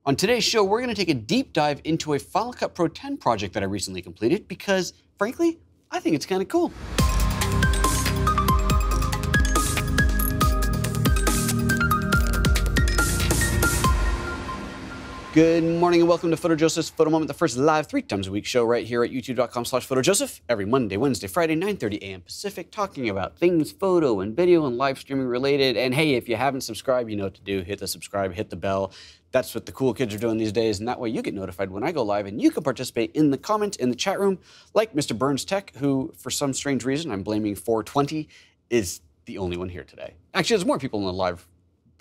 On today's show, we're going to take a deep dive into a Final Cut Pro 10 project that I recently completed because, frankly, I think it's kind of cool. Good morning and welcome to PhotoJoseph's Photo Moment, the first live 3 times a week show right here at youtube.com/PhotoJoseph every Monday, Wednesday, Friday, 9:30 a.m. Pacific, talking about things photo and video and live streaming related. And hey, if you haven't subscribed, you know what to do. Hit the subscribe, hit the bell. That's what the cool kids are doing these days, and that way you get notified when I go live and you can participate in the comments in the chat room, like Mr. Burns Tech, who, for some strange reason, I'm blaming 420, is the only one here today. Actually, there's more people in the live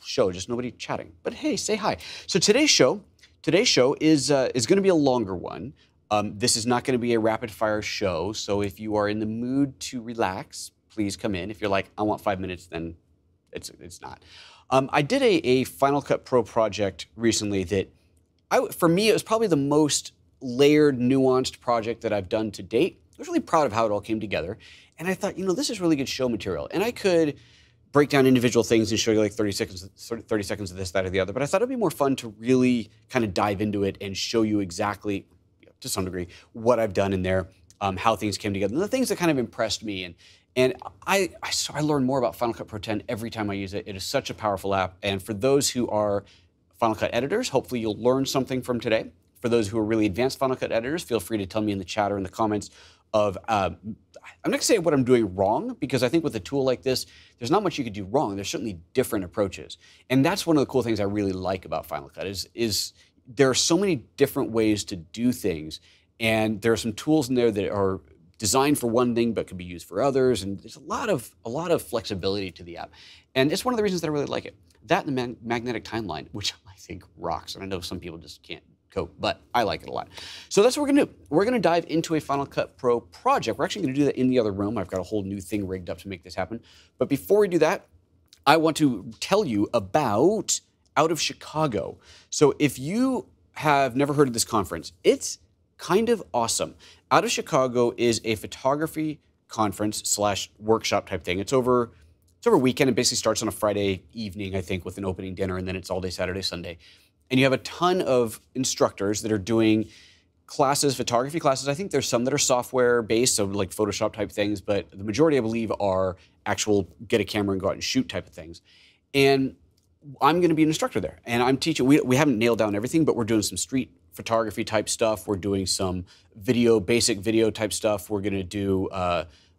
show, just nobody chatting. But hey, say hi. So today's show is going to be a longer one. This is not going to be a rapid-fire show, so if you are in the mood to relax, please come in. If you're like, I want 5 minutes, then it's not. I did a Final Cut Pro project recently that, for me, it was probably the most layered, nuanced project that I've done to date. I was really proud of how it all came together, and I thought, you know, this is really good show material, and I could break down individual things and show you like 30 seconds of this, that, or the other. But I thought it'd be more fun to really kind of dive into it and show you exactly, to some degree, what I've done in there, how things came together, and the things that kind of impressed me. And I learn more about Final Cut Pro 10 every time I use it. It is such a powerful app. And for those who are Final Cut editors, hopefully you'll learn something from today. For those who are really advanced Final Cut editors, feel free to tell me in the chat or in the comments of, I'm not gonna say what I'm doing wrong, because I think with a tool like this, there's not much you could do wrong. There's certainly different approaches. And that's one of the cool things I really like about Final Cut is there are so many different ways to do things. And there are some tools in there that are designed for one thing but can be used for others. And there's a lot of flexibility to the app. And it's one of the reasons that I really like it. That and the magnetic timeline, which I think rocks. And I know some people just can't cope, but I like it a lot. So that's what we're gonna do. We're gonna dive into a Final Cut Pro project. We're actually gonna do that in the other room. I've got a whole new thing rigged up to make this happen. But before we do that, I want to tell you about Out of Chicago. So if you have never heard of this conference, it's kind of awesome. Out of Chicago is a photography conference / workshop type thing. It's over a weekend. It basically starts on a Friday evening, I think, with an opening dinner, and then it's all day Saturday, Sunday. And you have a ton of instructors that are doing classes, photography classes. I think there's some that are software-based, so like Photoshop type things, but the majority, I believe, are actual get a camera and go out and shoot type of things. And I'm going to be an instructor there, and I'm teaching. We haven't nailed down everything, but we're doing some street photography type stuff. We're doing some basic video type stuff. We're going to do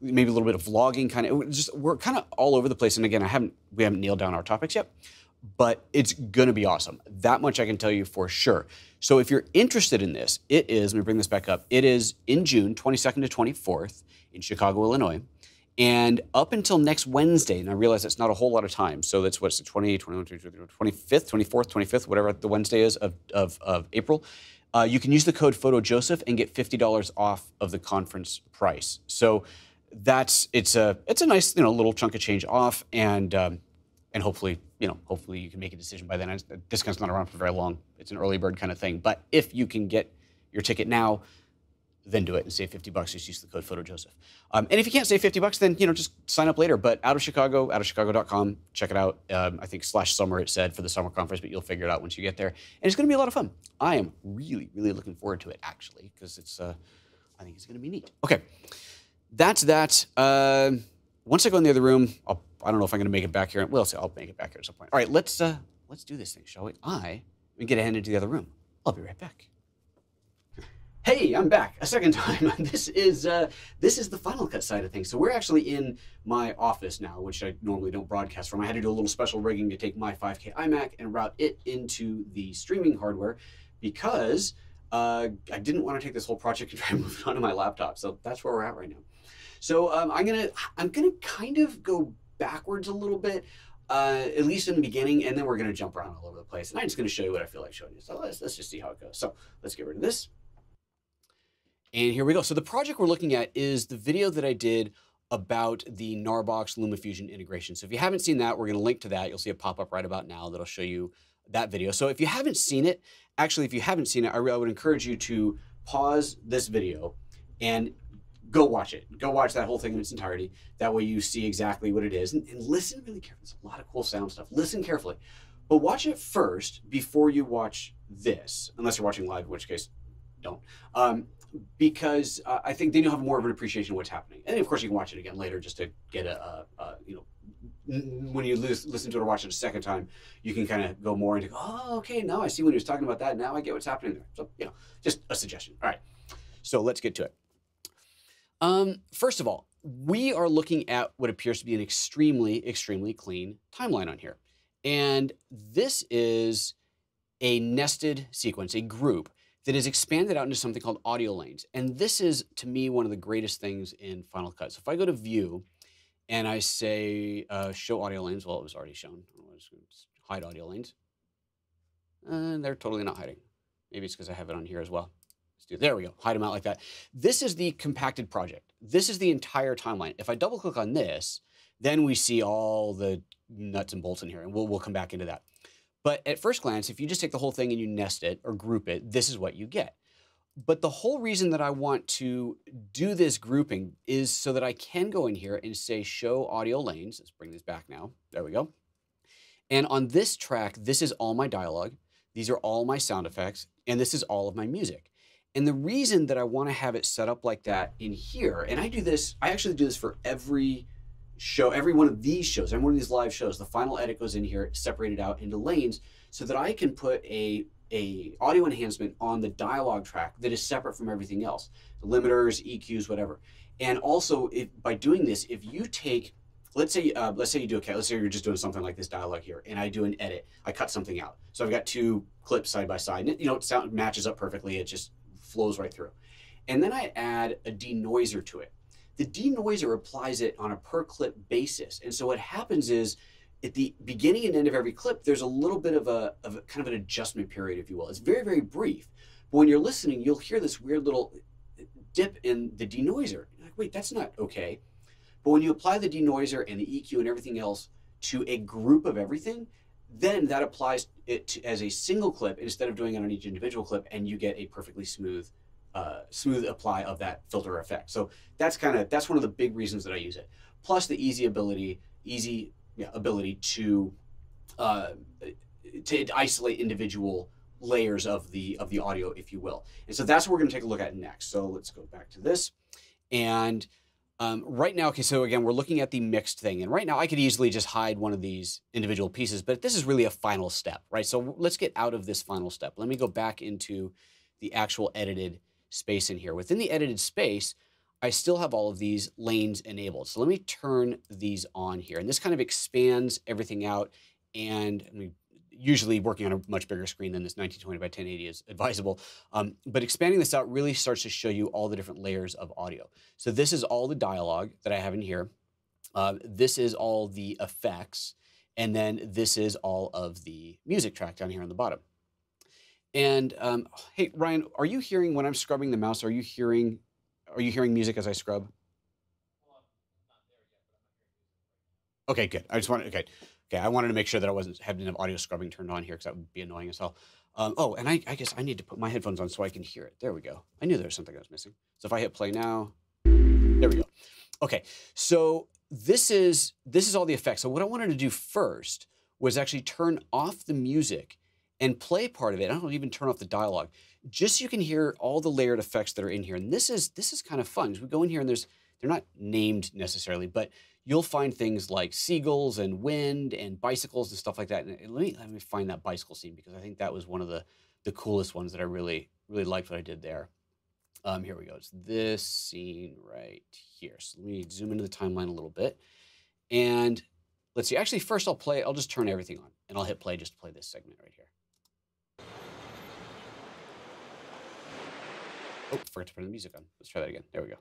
maybe a little bit of vlogging, kind of. We're kind of all over the place. And again, we haven't nailed down our topics yet, but it's going to be awesome. That much I can tell you for sure. So if you're interested in this, it is, let me bring this back up, it is in June 22nd to 24th in Chicago, Illinois. And up until next Wednesday, and I realize that's not a whole lot of time, so that's what's the 20, 21, 22, 25th, 24th, 25th, whatever the Wednesday is of April, you can use the code PhotoJoseph and get $50 off of the conference price. So it's a nice, little chunk of change off, and hopefully, hopefully you can make a decision by then. The discount's not around for very long. It's an early bird kind of thing. But if you can get your ticket now, then do it and save $50. Just use the code PhotoJoseph. And if you can't save $50, then just sign up later. But Out of Chicago, outofchicago.com, check it out. I think /summer it said for the summer conference, but you'll figure it out once you get there. And it's going to be a lot of fun. I am really, really looking forward to it, actually, because I think it's going to be neat. Okay, that's that. Once I go in the other room, I don't know if I'm going to make it back here. Well, I'll make it back here at some point. All right, let's do this thing, shall we? I'm going to get a hand into the other room. I'll be right back. Hey, I'm back a second time. This is the Final Cut side of things. So we're actually in my office now, which I normally don't broadcast from. I had to do a little special rigging to take my 5K iMac and route it into the streaming hardware because I didn't want to take this whole project and try and move it onto my laptop. So that's where we're at right now. So I'm gonna kind of go backwards a little bit, at least in the beginning, and then we're gonna jump around all over the place. And I'm just gonna show you what I feel like showing you. So let's just see how it goes. So let's get rid of this. And here we go. So the project we're looking at is the video that I did about the Gnarbox LumaFusion integration. So if you haven't seen that, we're going to link to that. You'll see a pop-up right about now that'll show you that video. So if you haven't seen it, actually, if you haven't seen it, I would encourage you to pause this video and go watch it. Go watch that whole thing in its entirety. That way you see exactly what it is. And listen really carefully. There's a lot of cool sound stuff. Listen carefully. But watch it first before you watch this, unless you're watching live, in which case, don't. Because I think then you'll have more of an appreciation of what's happening. And of course, you can watch it again later just to get you know, when you listen to it or watch it a second time, you can kind of go more into, oh, okay, now I see when he was talking about that. Now I get what's happening there. So, you know, just a suggestion. All right, so let's get to it. First of all, we are looking at what appears to be an extremely, extremely clean timeline on here. And this is a nested sequence, a group that is expanded out into something called audio lanes. And this is, to me, one of the greatest things in Final Cut. So if I go to View and I say Show Audio Lanes, well, it was already shown. I'll just hide audio lanes. They're totally not hiding. Maybe it's because I have it on here as well. There we go, hide them out like that. This is the compacted project. This is the entire timeline. If I double click on this, then we see all the nuts and bolts in here, and we'll come back into that. But at first glance, if you just take the whole thing and you nest it or group it, this is what you get. But the whole reason that I want to do this grouping is so that I can go in here and say show audio lanes. Let's bring this back now. There we go. And on this track, this is all my dialogue. These are all my sound effects, and this is all of my music. And the reason that I want to have it set up like that in here, and I actually do this for every show, every one of these shows, every one of these live shows, the final edit goes in here, separated out into lanes, so that I can put a audio enhancement on the dialogue track that is separate from everything else. The limiters, EQs, whatever. And also, by doing this, if you take, let's say you do, okay, let's say you're just doing something like this dialogue here, and I do an edit, I cut something out. So I've got two clips side by side, and it sound matches up perfectly, it just flows right through. And then I add a denoiser to it. The denoiser applies it on a per clip basis. And so what happens is at the beginning and end of every clip, there's a little bit of a kind of an adjustment period, if you will. It's very, very brief. But when you're listening, you'll hear this weird little dip in the denoiser. You're like, wait, that's not okay. But when you apply the denoiser and the EQ and everything else to a group of everything, then that applies it as a single clip instead of doing it on each individual clip, and you get a perfectly smooth apply of that filter effect. So that's one of the big reasons that I use it. Plus the easy ability to isolate individual layers of the audio, if you will. And so that's what we're going to take a look at next. So let's go back to this. And right now, okay, so again, we're looking at the mixed thing. And right now I could easily just hide one of these individual pieces, but this is really a final step, right? So let's get out of this final step. Let me go back into the actual edited space in here. Within the edited space, I still have all of these lanes enabled. So let me turn these on here. And this kind of expands everything out. And I mean, usually working on a much bigger screen than this 1920 by 1080 is advisable. But expanding this out really starts to show you all the different layers of audio. So this is all the dialogue that I have in here. This is all the effects. And then this is all of the music track down here on the bottom. And hey, Ryan, are you hearing when I'm scrubbing the mouse, are you hearing music as I scrub? Well, I'm not there yet, but I'm not hearing music right now. Okay, good. I just wanted, okay, I wanted to make sure that I wasn't having enough audio scrubbing turned on here because that would be annoying as hell. Oh, and I guess I need to put my headphones on so I can hear it. There we go. I knew there was something I was missing. So if I hit play now, there we go. Okay, so this is all the effects. So what I wanted to do first was actually turn off the music and play part of it. I don't even turn off the dialogue, just so you can hear all the layered effects that are in here. And this is kind of fun. As we go in here and they're not named necessarily, but you'll find things like seagulls and wind and bicycles and stuff like that. And let me find that bicycle scene because I think that was one of the coolest ones that I really, really liked what I did there. Here we go. It's this scene right here. So let me zoom into the timeline a little bit. And let's see. Actually, first I'll just turn everything on and I'll hit play just to play this segment right here. Oh, forgot to turn the music on. Let's try that again. There we go.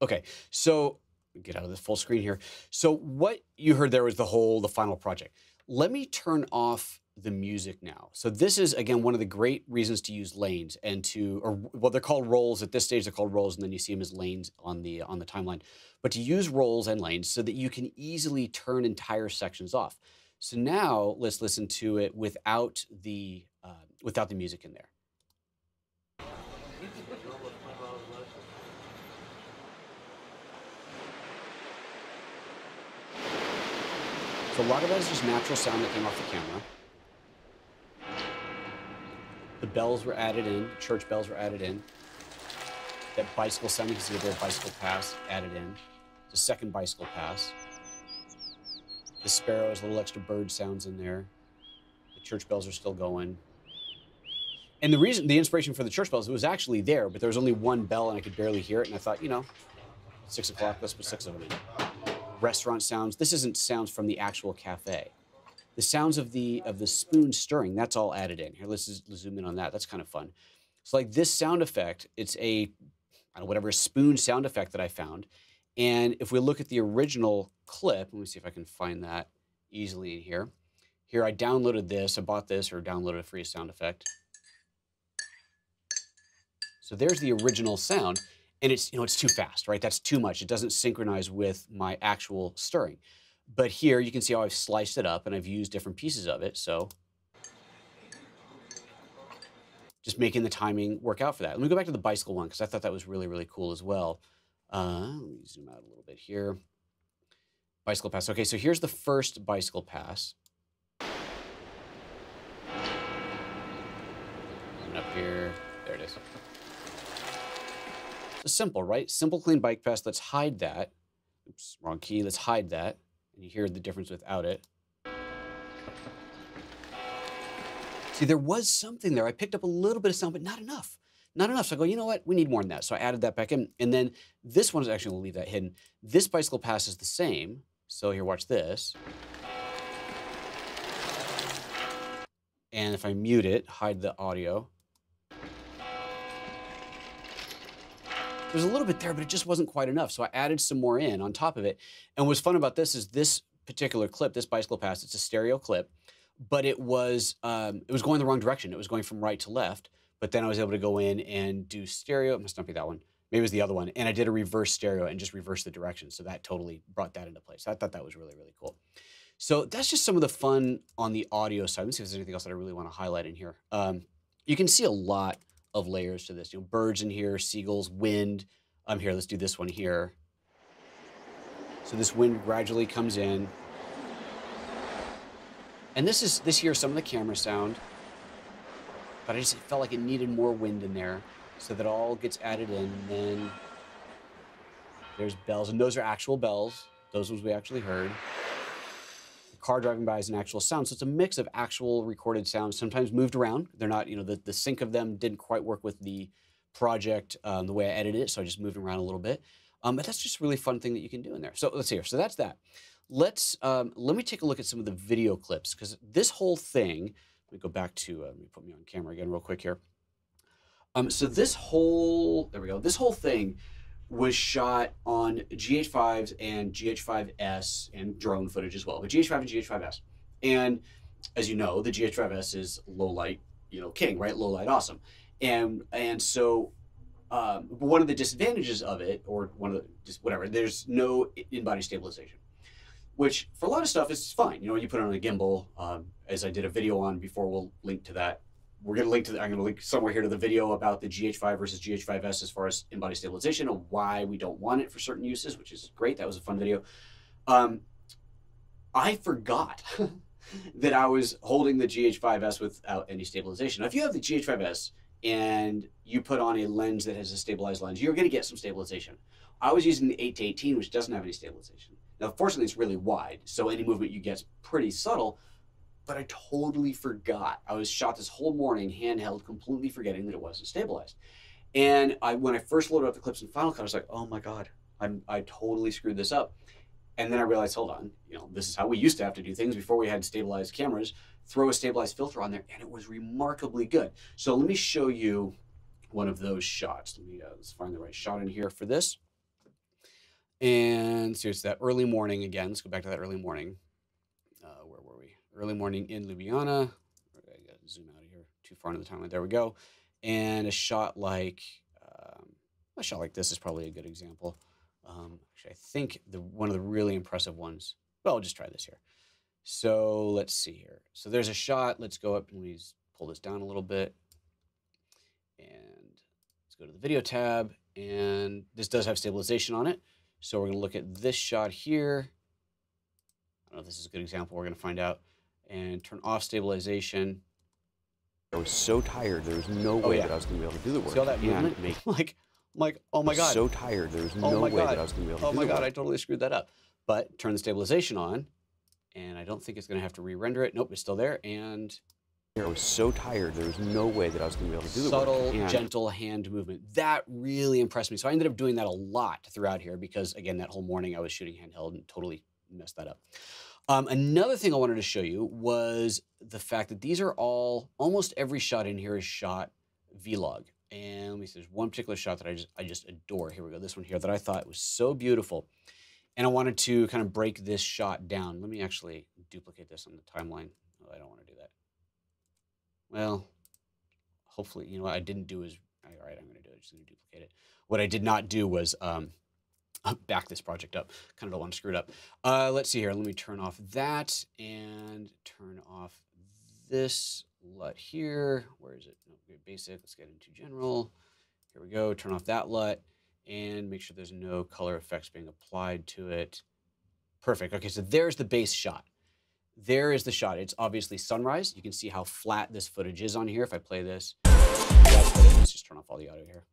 Okay, so get out of this full screen here. So what you heard there was the final project. Let me turn off the music now. So this is, again, one of the great reasons to use lanes and well, they're called rolls. At this stage, they're called rolls, and then you see them as lanes on the timeline. But to use rolls and lanes so that you can easily turn entire sections off. So now let's listen to it without the music in there. So a lot of that is just natural sound that came off the camera. The bells were added in, church bells were added in. That bicycle sound, you can see there, bicycle pass added in. The second bicycle pass. The sparrows, little extra bird sounds in there. The church bells are still going. And the inspiration for the church bells, it was actually there, but there was only one bell and I could barely hear it. And I thought, 6 o'clock, let's put 6 of them in. Restaurant sounds. This isn't sounds from the actual cafe. The sounds of the spoon stirring, that's all added in. Here, let's zoom in on that. That's kind of fun. So like this sound effect, it's a spoon sound effect that I found. And if we look at the original clip, let me see if I can find that easily in here. Here, I downloaded this, I bought this or downloaded a free sound effect. So there's the original sound. And it's too fast, right? That's too much. It doesn't synchronize with my actual stirring. But here you can see how I've sliced it up and I've used different pieces of it. So just making the timing work out for that. Let me go back to the bicycle one because I thought that was really, really cool as well. Let me zoom out a little bit here. Bicycle pass. Okay, so here's the first bicycle pass. Coming up here. There it is. It's simple, right? Simple, clean bike pass. Let's hide that. Oops, wrong key. Let's hide that. And you hear the difference without it. See, there was something there. I picked up a little bit of sound, but not enough. Not enough. So I go, you know what? We need more than that. So I added that back in. And then this one is actually going to leave that hidden. This bicycle pass is the same. So here, watch this. And if I mute it, hide the audio. There's a little bit there, but it just wasn't quite enough. So I added some more in on top of it. And what's fun about this is this particular clip, this bicycle pass, it's a stereo clip, but it was going the wrong direction. It was going from right to left, but then I was able to go in and do stereo. It must not be that one. Maybe it was the other one. And I did a reverse stereo and just reversed the direction. So that totally brought that into place. I thought that was really, really cool. So that's just some of the fun on the audio side. Let me see if there's anything else that I really want to highlight in here. You can see a lot of layers to this. Birds in here, seagulls, wind. Here, let's do this one here. So this wind gradually comes in. And this here is some of the camera sound. But I just felt like it needed more wind in there. So that all gets added in. And then there's bells. And those are actual bells. Those ones we actually heard. The car driving by is an actual sound. So it's a mix of actual recorded sounds, sometimes moved around. They're not, the sync of them didn't quite work with the project the way I edited it. So I just moved around a little bit. But that's just a really fun thing that you can do in there. So let's see here. So that's that. Let me take a look at some of the video clips because this whole thing, let me go back to, let me put me on camera again real quick here. So this whole, there we go. This whole thing was shot on GH5s and GH5S and drone footage as well, but GH5 and GH5S. And as you know, the GH5S is low light, king, right? Low light, awesome. And so one of the disadvantages of it, or one of the, just whatever, there's no in-body stabilization, which for a lot of stuff is fine. You put it on a gimbal, as I did a video on before, we'll link to that. We're going to link to I'm going to link somewhere here to the video about the GH5 versus GH5S as far as in-body stabilization and why we don't want it for certain uses, which is great. That was a fun video. I forgot that I was holding the GH5S without any stabilization. Now, if you have the GH5S and you put on a lens that has a stabilized lens, you're going to get some stabilization. I was using the 8-18, which doesn't have any stabilization. Now, fortunately, it's really wide, so any movement you get is pretty subtle, but I totally forgot. I was shot this whole morning, handheld, completely forgetting that it wasn't stabilized. And when I first loaded up the clips in Final Cut, I was like, oh my God, I totally screwed this up. And then I realized, hold on, this is how we used to have to do things before we had stabilized cameras. Throw a stabilized filter on there, and it was remarkably good. So let me show you one of those shots. Let's find the right shot in here for this. And so it's that early morning again. Let's go back to that early morning. Where were we? Early morning in Ljubljana. zoom out of here too far into the timeline. There we go. And a shot like this is probably a good example. Actually, I think one of the really impressive ones. Well, I'll just try this here. So let's see here. So there's a shot. Let's go up and we pull this down a little bit. And let's go to the video tab. And this does have stabilization on it. So we're going to look at this shot here. I don't know if this is a good example. We're going to find out. And turn off stabilization. I was so tired, there was no way that I was going to be able to do the work. See all that movement? like, oh my God. I was so tired, there was no way that I was going to be able to do the work. Oh my God, I totally screwed that up. But turn the stabilization on, and I don't think it's going to have to re-render it. Nope, it's still there. And I was so tired, there was no way that I was going to be able to do the work. Subtle, gentle hand movement. That really impressed me. So I ended up doing that a lot throughout here because, again, that whole morning I was shooting handheld and totally messed that up. Another thing I wanted to show you was the fact that these are almost every shot in here is shot vlog. And let me see, there's one particular shot that I just adore. Here we go, this one here that I thought was so beautiful. And I wanted to kind of break this shot down. Let me actually duplicate this on the timeline. Oh, I don't want to do that. Well, hopefully, you know what I didn't do is, all right, I'm going to do it. I'm just going to duplicate it. What I did not do was back this project up. Kind of don't want to screw it up. Let's see here. Let me turn off that and turn off this LUT here. Where is it? No, basic. Let's get into general. Here we go. Turn off that LUT and make sure there's no color effects being applied to it. Perfect. Okay, so there's the base shot. There is the shot. It's obviously sunrise. You can see how flat this footage is on here. If I play this, let's just turn off all the audio here.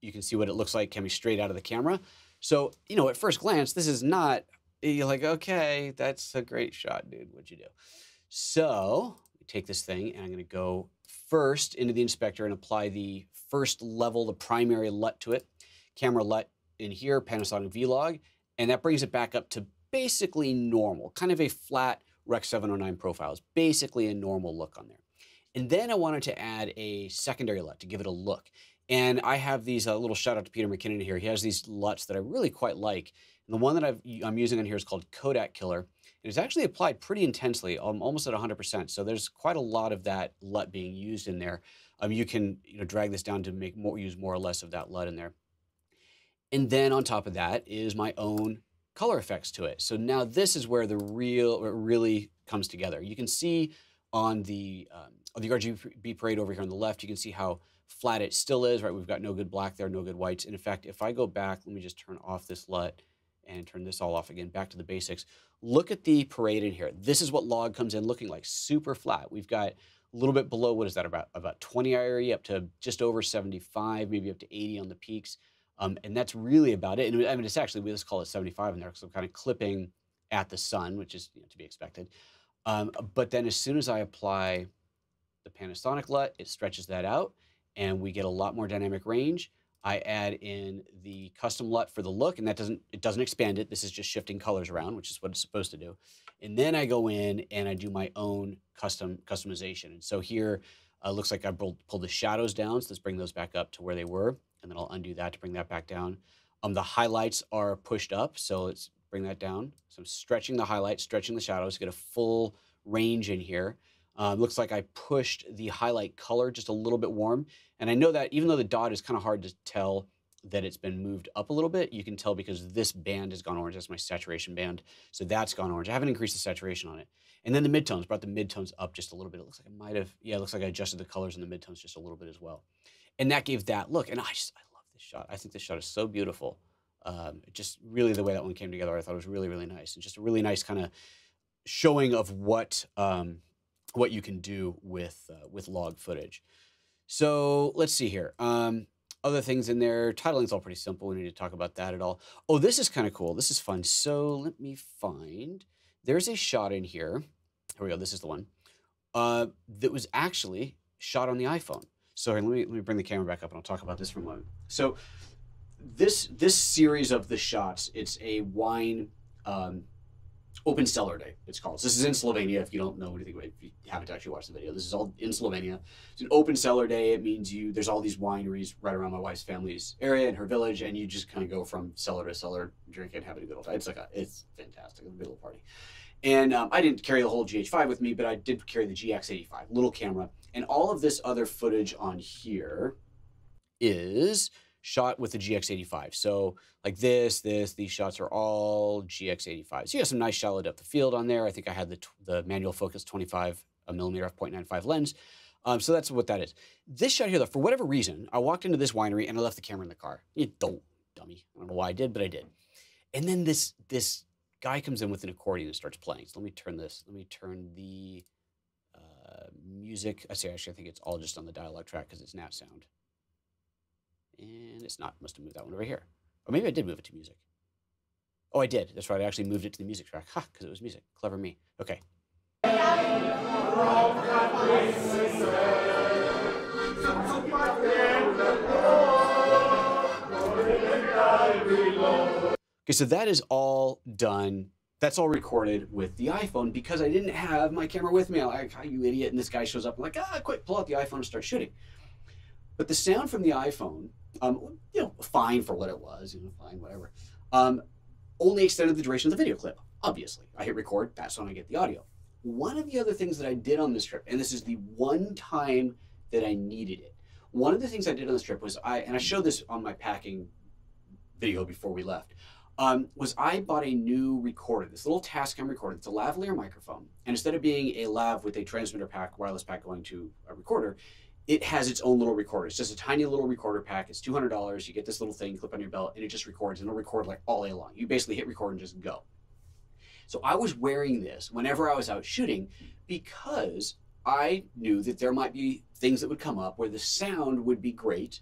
You can see what it looks like coming straight out of the camera. So, you know, at first glance, this is not, you're like, okay, that's a great shot, dude. What'd you do? So we take this thing and I'm going to go first into the inspector and apply the first level, the primary LUT to it. Camera LUT in here, Panasonic Vlog. And that brings it back up to basically normal, kind of a flat Rec 709 profile. It's basically a normal look on there. And then I wanted to add a secondary LUT to give it a look. And I have these little shout out to Peter McKinnon here. He has these LUTs that I really quite like. And the one that I'm using on here is called Kodak Killer. And it's actually applied pretty intensely, almost at 100%. So there's quite a lot of that LUT being used in there. You can drag this down to use more or less of that LUT in there. And then on top of that is my own color effects to it. So now this is where it really comes together. You can see on the RGB parade over here on the left, you can see how flat it still is, right? We've got no good black there, no good whites. And in fact, if I go back, let me just turn off this LUT and turn this all off again, back to the basics. Look at the parade in here. This is what log comes in looking like, super flat. We've got a little bit below, what is that, about 20 IRE up to just over 75, maybe up to 80 on the peaks. And that's really about it. And I mean, it's actually, we just call it 75 in there because I'm kind of clipping at the sun, which is to be expected. But then as soon as I apply the Panasonic LUT, it stretches that out and we get a lot more dynamic range. I add in the custom LUT for the look, and it doesn't expand it. This is just shifting colors around, which is what it's supposed to do. And then I go in and I do my own customization. And so here, looks like I pulled the shadows down. So let's bring those back up to where they were. And then I'll undo that to bring that back down. The highlights are pushed up. So let's bring that down. So I'm stretching the highlights, stretching the shadows to get a full range in here. Looks like I pushed the highlight color just a little bit warm. And I know that even though the dot is kind of hard to tell that it's been moved up a little bit, you can tell because this band has gone orange. That's my saturation band. So that's gone orange. I haven't increased the saturation on it. And then the midtones, brought the midtones up just a little bit. It looks like I might have, yeah, it looks like I adjusted the colors in the midtones just a little bit as well. And that gave that look. And I love this shot. I think this shot is so beautiful. Just really the way that one came together, I thought it was really, really nice. And just a really nice kind of showing of what you can do with log footage. So let's see here. Other things in there. Titling's all pretty simple. We need to talk about that at all. Oh, this is kind of cool. This is fun. So let me find. There's a shot in here. Here we go. This is the one that was actually shot on the iPhone. So here, let me bring the camera back up and I'll talk about this for a moment. So this series of the shots, it's a wine open cellar day, it's called. So this is in Slovenia, if you don't know anything, if you haven't actually watched the video. This is all in Slovenia. It's an open cellar day. It means there's all these wineries right around my wife's family's area in her village, and you just kind of go from cellar to cellar, drinking, having a good old time. It's fantastic. It's a good little party. And I didn't carry the whole GH5 with me, but I did carry the GX85, little camera. And all of this other footage on here is shot with the GX85. So like these shots are all GX85. So you have some nice shallow depth of field on there. I think I had the manual focus 25 millimeter f.95 lens. So that's what that is. This shot here, though, for whatever reason, I walked into this winery and I left the camera in the car. You don't, dummy. I don't know why I did, but I did. And then this guy comes in with an accordion and starts playing. So let me turn this. Let me turn the music. Actually, I think it's all just on the dialogue track because it's nat sound. And it's not. Must have moved that one over here. Or maybe I did move it to music. Oh, I did. That's right. I actually moved it to the music track. Ha, because it was music. Clever me. Okay. Okay, so that is all done. That's all recorded with the iPhone because I didn't have my camera with me. I'm like, oh, you idiot. And this guy shows up. I'm like, quick, pull out the iPhone and start shooting. But the sound from the iPhone, you know, fine for what it was, you know, fine, whatever, only extended the duration of the video clip, obviously. I hit record, that's when I get the audio. One of the other things that I did on this trip, and this is the one time that I needed it, one of the things I did on this trip was and I showed this on my packing video before we left, was I bought a new recorder, this little Tascam recorder. It's a lavalier microphone. And instead of being a lav with a transmitter pack, wireless pack going to a recorder, it has its own little recorder. It's just a tiny little recorder pack. It's $200. You get this little thing, clip on your belt, and it just records. And it'll record like all day long. You basically hit record and just go. So I was wearing this whenever I was out shooting because I knew that there might be things that would come up where the sound would be great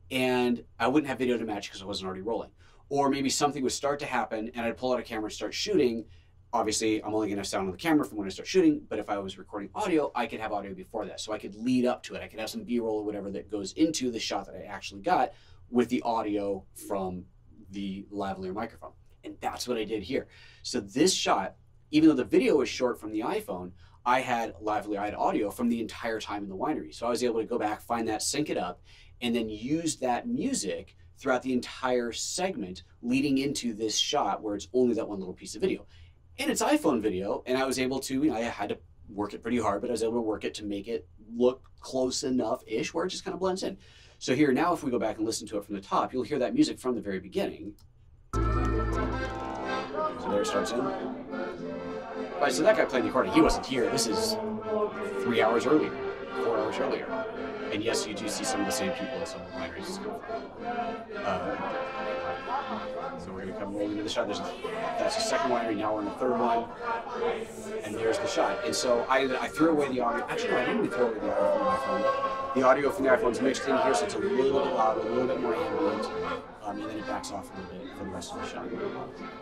and I wouldn't have video to match because I wasn't already rolling. Or maybe something would start to happen and I'd pull out a camera and start shooting. Obviously, I'm only going to have sound on the camera from when I start shooting, but if I was recording audio, I could have audio before that. So I could lead up to it. I could have some B-roll or whatever that goes into the shot that I actually got with the audio from the lavalier microphone. And that's what I did here. So this shot, even though the video was short from the iPhone, I had audio from the entire time in the winery. So I was able to go back, find that, sync it up, and then use that music throughout the entire segment leading into this shot where it's only that one little piece of video. And it's iPhone video, and I was able to, I had to work it pretty hard, but I was able to work it to make it look close enough-ish where it just kind of blends in. So here now, if we go back and listen to it from the top, you'll hear that music from the very beginning. So there it starts in. Right, so that guy playing the accordion, he wasn't here. This is 3 hours earlier, 4 hours earlier. And yes, you do see some of the same people in some of the wineries. So we're going to come rolling into the shot. That's the second winery. Now we're in the third one. And there's the shot. And so I threw away the audio. Actually, no, I didn't even throw away the audio from the iPhone. The audio from the iPhone's mixed in here, so it's a little bit louder, a little bit more ambient. And then it backs off a little bit for the rest of the shot.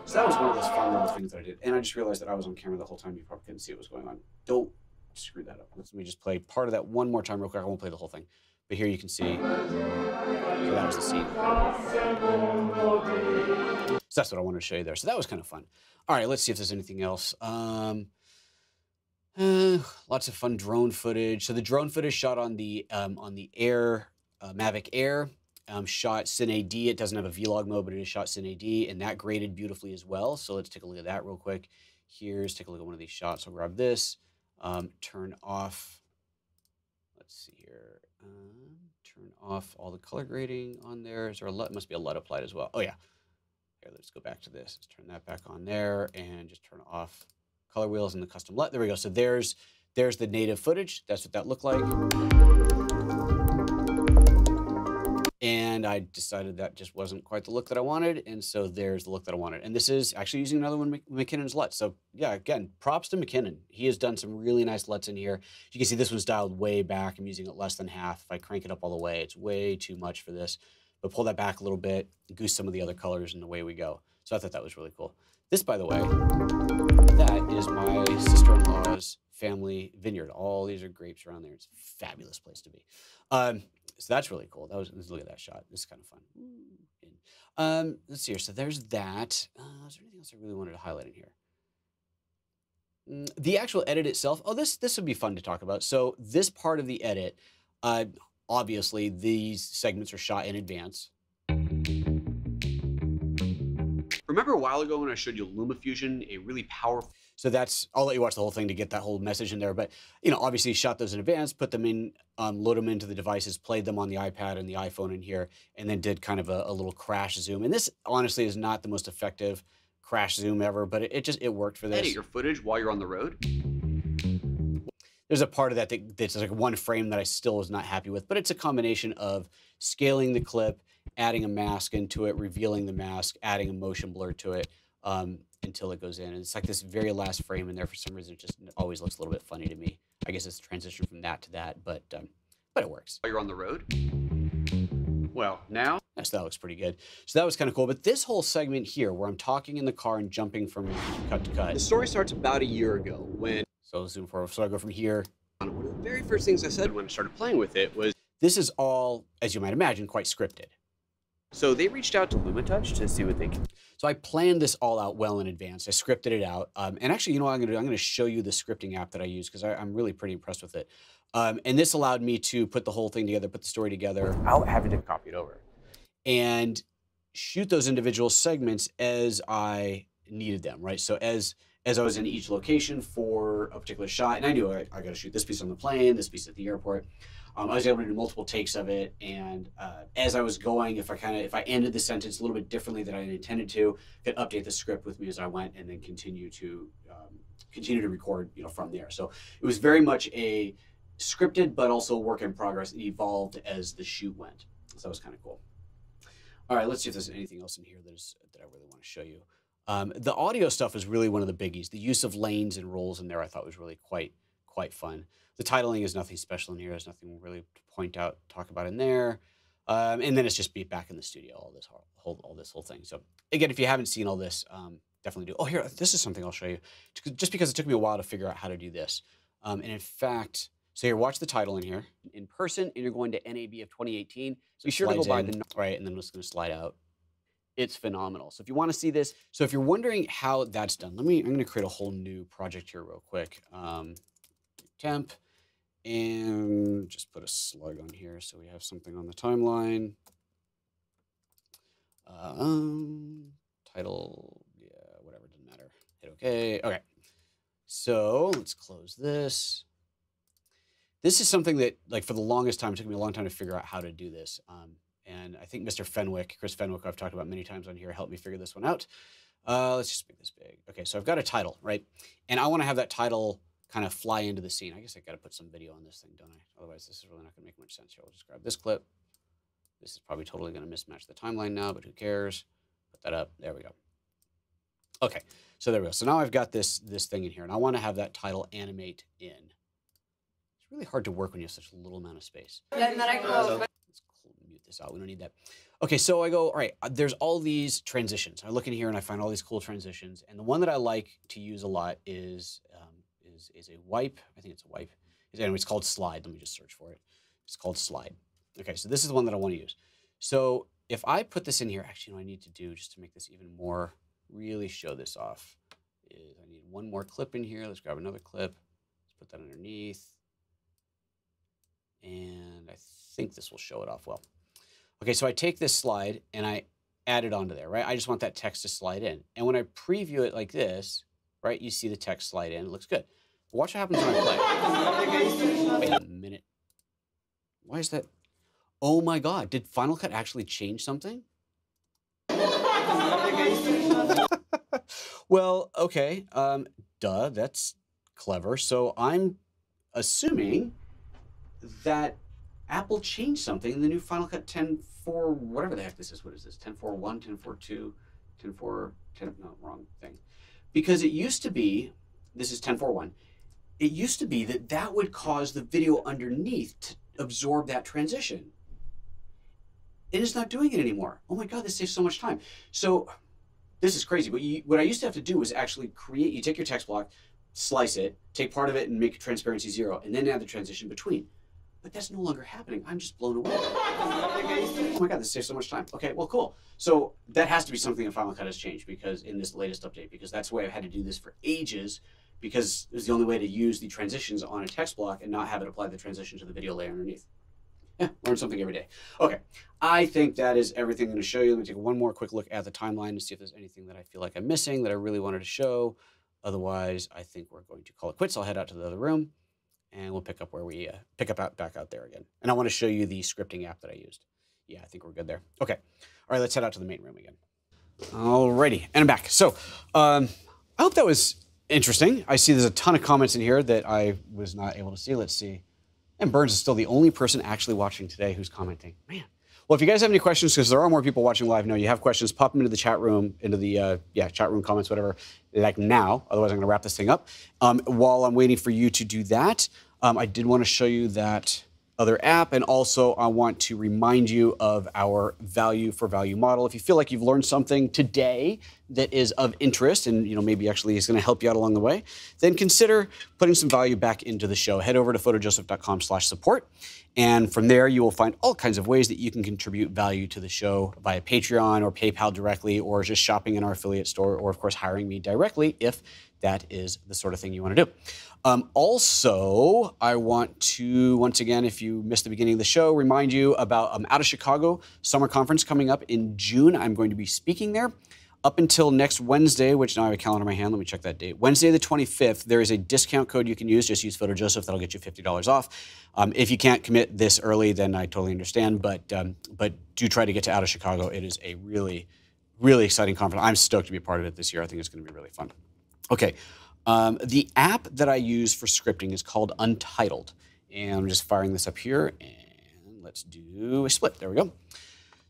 So that was one of those fun little things that I did. And I just realized that I was on camera the whole time. You probably couldn't see what was going on. Don't screw that up. Let me just play part of that one more time real quick. I won't play the whole thing. But here you can see, so that was the scene. So that's what I wanted to show you there. So that was kind of fun. All right, let's see if there's anything else. Lots of fun drone footage. So the drone footage shot on the Air, Mavic Air, shot Cine AD. It doesn't have a vlog mode, but it is shot Cine AD, and that graded beautifully as well. So let's take a look at that real quick. Take a look at one of these shots. I'll grab this, turn off, let's see here. Turn off all the color grading on there. Is there a LUT? Must be a LUT applied as well. Oh yeah. Here, let's go back to this. Let's turn that back on there and just turn off color wheels and the custom LUT. There we go. So there's the native footage. That's what that looked like. And I decided that just wasn't quite the look that I wanted. And so there's the look that I wanted. And this is actually using another one of McKinnon's LUTs. So yeah, again, props to McKinnon. He has done some really nice LUTs in here. You can see this one's dialed way back. I'm using it less than half. If I crank it up all the way, it's way too much for this. But pull that back a little bit, goose some of the other colors, and away we go. So I thought that was really cool. This, by the way, that is my sister-in-law's family vineyard. All these are grapes around there. It's a fabulous place to be. So that's really cool. Let's look at that shot. This is kind of fun. Let's see here. So there's that. Is there anything else I really wanted to highlight in here? The actual edit itself. Oh, this would be fun to talk about. So this part of the edit, obviously these segments are shot in advance. Remember a while ago when I showed you LumaFusion, a really powerful... So that's, I'll let you watch the whole thing to get that whole message in there. But, you know, obviously shot those in advance, put them in, load them into the devices, played them on the iPad and the iPhone in here, and then did kind of a little crash zoom. And this honestly is not the most effective crash zoom ever, but it worked for this. Edit your footage while you're on the road. There's a part of that that's like one frame that I still was not happy with, but it's a combination of scaling the clip, adding a mask into it, revealing the mask, adding a motion blur to it until it goes in. And it's like this very last frame in there. For some reason, it just always looks a little bit funny to me. I guess it's a transition from that to that, but it works. While you're on the road. Well, now. Yes, that looks pretty good. So that was kind of cool. But this whole segment here, where I'm talking in the car and jumping from cut to cut. The story starts about a year ago when. So I'll zoom forward. So I go from here. One of the very first things I said when I started playing with it was, this is all, as you might imagine, quite scripted. So they reached out to LumaTouch to see what they can. So I planned this all out well in advance. I scripted it out. And actually, you know what I'm going to do? I'm going to show you the scripting app that I use because I'm really pretty impressed with it. And this allowed me to put the whole thing together, put the story together, without having to copy it over, and shoot those individual segments as I needed them, right? So as I was in each location for a particular shot, and I knew I got to shoot this piece on the plane, this piece at the airport. I was able to do multiple takes of it, and as I was going, if I ended the sentence a little bit differently than I intended to, could update the script with me as I went, and then continue to record, you know, from there. So it was very much a scripted, but also a work in progress. It evolved as the shoot went, so that was kind of cool. All right, let's see if there's anything else in here that I really want to show you. The audio stuff is really one of the biggies. The use of lanes and rolls in there I thought was really quite fun. The titling is nothing special in here. There's nothing really to talk about in there. And then it's just beat back in the studio, all this whole thing. So again, if you haven't seen all this, definitely do. Oh, here, this is something I'll show you. Just because it took me a while to figure out how to do this. And in fact, so here, watch the title in here. In person, and you're going to NAB of 2018. So be sure to go by the, right, and then I'm just gonna slide out. It's phenomenal. So if you want to see this, so if you're wondering how that's done, I'm going to create a whole new project here real quick. Temp, and just put a slug on here so we have something on the timeline. Title, yeah, whatever, doesn't matter. Hit OK. Okay. So let's close this. This is something that, like, for the longest time, it took me a long time to figure out how to do this. And I think Mr. Fenwick, Chris Fenwick, I've talked about many times on here, helped me figure this one out. Let's just make this big. Okay, so I've got a title, right? And I want to have that title kind of fly into the scene. I guess I got to put some video on this thing, don't I? Otherwise, this is really not going to make much sense here. I'll just grab this clip. This is probably totally going to mismatch the timeline now, but who cares? Put that up. There we go. Okay, so there we go. So now I've got this thing in here, and I want to have that title animate in. It's really hard to work when you have such a little amount of space. Let's mute this out. We don't need that. Okay, so I go, all right, there's all these transitions. I look in here and I find all these cool transitions. And the one that I like to use a lot is a wipe. I think it's a wipe. Anyway, it's called Slide. Let me just search for it. It's called Slide. Okay, so this is the one that I want to use. So if I put this in here, actually, what I need to do just to make this even more, really show this off, is I need one more clip in here. Let's grab another clip. Let's put that underneath. And I think this will show it off well. Okay, so I take this slide and I add it onto there, right? I just want that text to slide in. And when I preview it like this, right, you see the text slide in. It looks good. But watch what happens when I play. Wait a minute. Why is that? Oh my God, did Final Cut actually change something? Well, okay, duh, that's clever. So I'm assuming that Apple changed something in the new Final Cut 10.4, whatever the heck this is. What is this? 10.4.1, 10.4.2, 10.4, 10, no, wrong thing. Because it used to be, this is 10.4.1, it used to be that would cause the video underneath to absorb that transition. It is not doing it anymore. Oh my God, this saves so much time. So this is crazy. But what I used to have to do was actually create, you take your text block, slice it, take part of it and make transparency 0, and then add the transition between. But that's no longer happening. I'm just blown away. Oh my God, this saves so much time. Okay, well, cool. So that has to be something that Final Cut has changed because in this latest update, because that's the way I've had to do this for ages, because it was the only way to use the transitions on a text block and not have it apply the transition to the video layer underneath. Yeah, learn something every day. Okay, I think that is everything I'm going to show you. Let me take one more quick look at the timeline to see if there's anything that I feel like I'm missing that I really wanted to show. Otherwise, I think we're going to call it quits. I'll head out to the other room, and we'll pick up where we back out there again. And I want to show you the scripting app that I used. Yeah, I think we're good there. Okay, all right, let's head out to the main room again. Alrighty, and I'm back. So, I hope that was interesting. I see there's a ton of comments in here that I was not able to see. Let's see. And Burns is still the only person actually watching today who's commenting. Man. Well, if you guys have any questions, because there are more people watching live now, you have questions, pop them into the chat room, into the chat room comments, whatever, like now. Otherwise, I'm going to wrap this thing up. While I'm waiting for you to do that, I did want to show you that other app, and also I want to remind you of our value for value model. If you feel like you've learned something today that is of interest and maybe actually is going to help you out along the way, then consider putting some value back into the show. Head over to PhotoJoseph.com/support, and from there you will find all kinds of ways that you can contribute value to the show via Patreon or PayPal directly, or just shopping in our affiliate store, or of course hiring me directly if that is the sort of thing you want to do. Also, I want to, once again, if you missed the beginning of the show, remind you about Out of Chicago Summer Conference coming up in June. I'm going to be speaking there up until next Wednesday, which now I have a calendar in my hand. Let me check that date. Wednesday the 25th, there is a discount code you can use. Just use PhotoJoseph. That'll get you $50 off. If you can't commit this early, then I totally understand. But do try to get to Out of Chicago. It is a really, really exciting conference. I'm stoked to be a part of it this year. I think it's going to be really fun. Okay. The app that I use for scripting is called Untitled. And I'm just firing this up here, and let's do a split. There we go.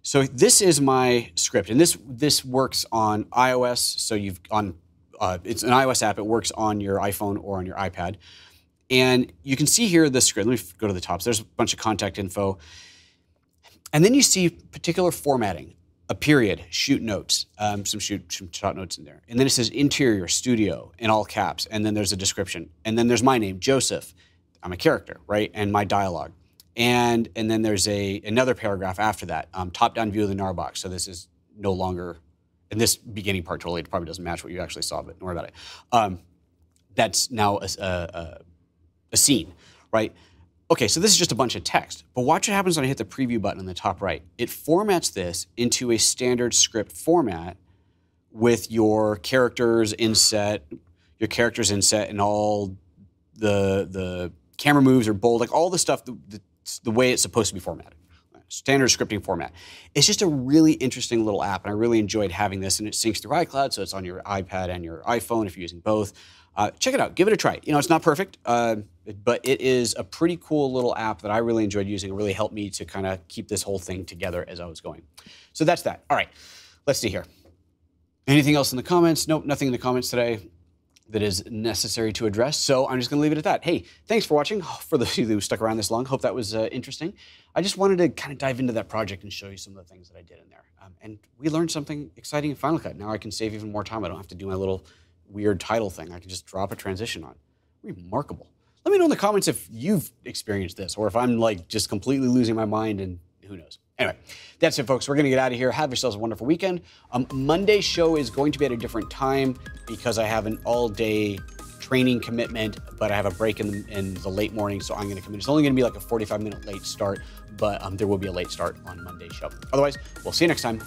So this is my script, and this works on iOS. So it's an iOS app. It works on your iPhone or on your iPad. And you can see here the script. Let me go to the top. So there's a bunch of contact info. And then you see particular formatting. A period, shoot notes, some shot notes in there. And then it says interior, studio, in all caps. And then there's a description. And then there's my name, Joseph. I'm a character, right? And my dialogue. And then there's another paragraph after that, top-down view of the Gnarbox. So this is no longer, and this beginning part totally, it probably doesn't match what you actually saw, but don't worry about it. That's now a scene, right? Okay, so this is just a bunch of text, but watch what happens when I hit the preview button in the top right. It formats this into a standard script format with your characters inset, and all the camera moves are bold, like all the stuff, the way it's supposed to be formatted. Standard scripting format. It's just a really interesting little app, and I really enjoyed having this, and it syncs through iCloud, so it's on your iPad and your iPhone if you're using both. Check it out. Give it a try. It's not perfect, but it is a pretty cool little app that I really enjoyed using. It really helped me to kind of keep this whole thing together as I was going. So that's that. All right, let's see here. Anything else in the comments? Nope, nothing in the comments today that is necessary to address. So I'm just going to leave it at that. Hey, thanks for watching. For those of you who stuck around this long, hope that was interesting. I just wanted to kind of dive into that project and show you some of the things that I did in there. And we learned something exciting in Final Cut. Now I can save even more time. I don't have to do my little weird title thing. I can just drop a transition on. Remarkable. Let me know in the comments if you've experienced this or if I'm like just completely losing my mind and who knows. Anyway, that's it, folks. We're going to get out of here. Have yourselves a wonderful weekend. Monday's show is going to be at a different time because I have an all-day training commitment, but I have a break in the late morning, so I'm going to come in. It's only going to be like a 45-minute late start, but there will be a late start on Monday's show. Otherwise, we'll see you next time.